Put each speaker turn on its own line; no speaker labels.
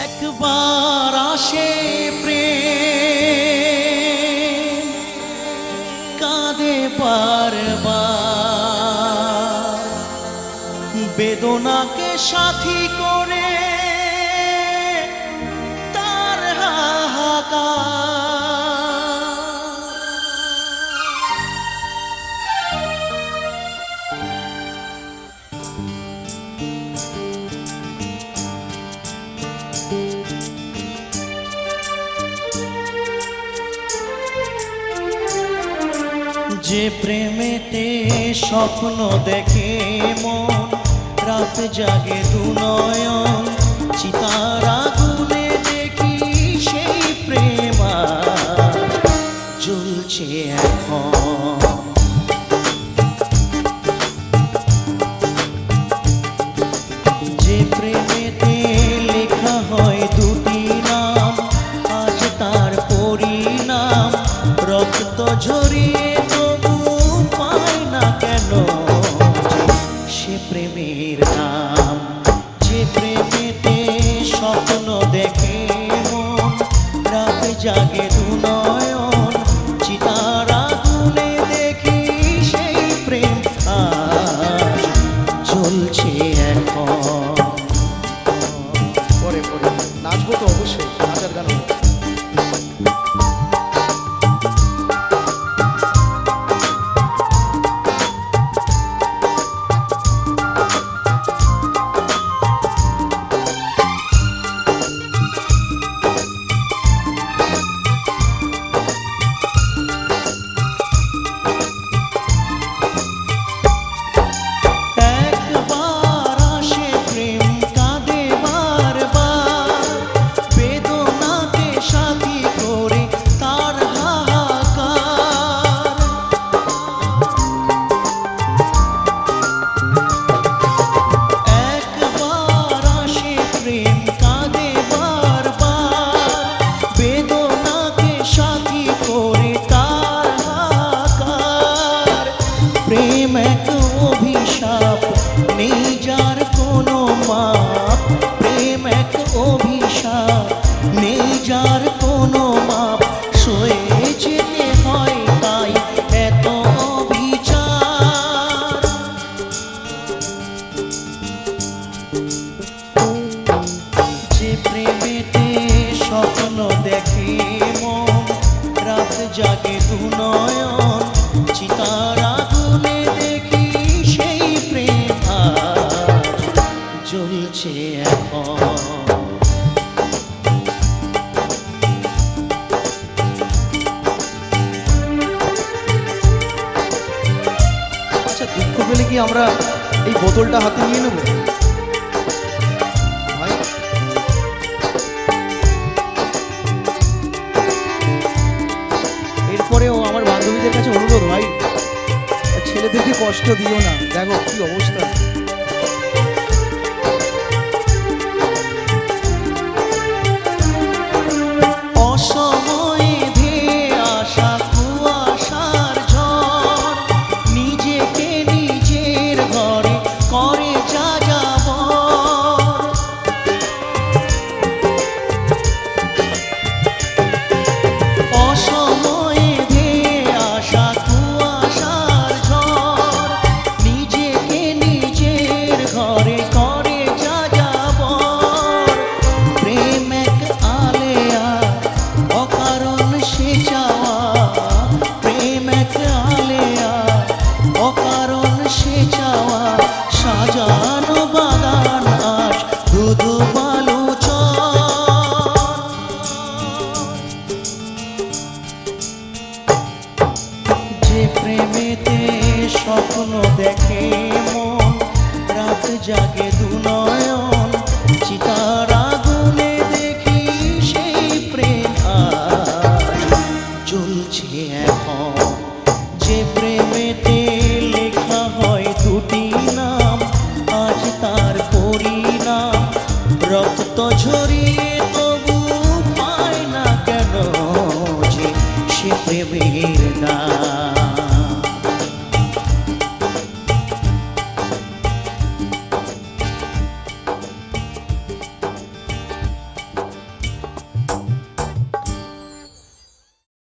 একবার আসে প্রেম কাঁদে বারবার বেদনাকে সাথী করে তার হাহাকার যে প্রেমেতে স্বপ্ন দেখে মন রাত জাগে দু নয়ন চিতার আগুনে দেখি সেই প্রেম জ্বলছে এখন যে প্রেমেতে লেখা হয় দুটি নাম আজ তার পরিণাম রক্ত ঝরিয়ে প্রেমের নাম যে প্রেমেতে স্বপ্ন দেখে মন রাত জাগে দু নয়ন চিতার আগুনে দেখি সেই প্রেম আজ চলছে এখন।
পরে পরে নাচবো তো অবশ্যই, নাচার গান
প্রেম এক অভিশাপ নেই যার কোনো মাপ প্রেম এক অভিশাপ নেই যার কোনো মাপ সয়ে যেতে হয় তাই এত অবিচার যে প্রেমেতে স্বপ্ন দেখে মন রাত জাগে দু নয়ন চিতার আগুনে দেখি সেই প্রেম আজ জ্বলছে এখন।
আচ্ছা, দুঃখ পেলে কি আমরা এই বোতলটা হাতে নিয়ে নেব ভাই? এরপরেও আমার বান্ধবীদের কাছে অনুরোধ ভাই, ছেলেদেরকে কষ্ট দিও না, দেখো কি অবস্থা।
অসময়ে ধেয়ে আসা কুয়াশার ঝড় নিজেকে নিজের ঘরে করে যাযাবর অসময়ে ধেয়ে আসা কুয়াশার ঝড় নিজেকে নিজের ঘরে করে যাযাবর প্রেম এক আলেয়া অকারণ সে চাওয়া প্রেম এক আলেয়া অকারণ সে চাওয়া সাজানো বাগান আজ ধুধু বালুচর যে প্রেমেতে স্বপ্ন দেখে মন রাত জাগে দু নয়ন চিতার আগুনে দেখি সেই প্রেম আজ চলছে এখন যে প্রেমেতে লেখা হয় দুটি নাম আজ তার পরিণাম রক্ত ঝরিয়ে তো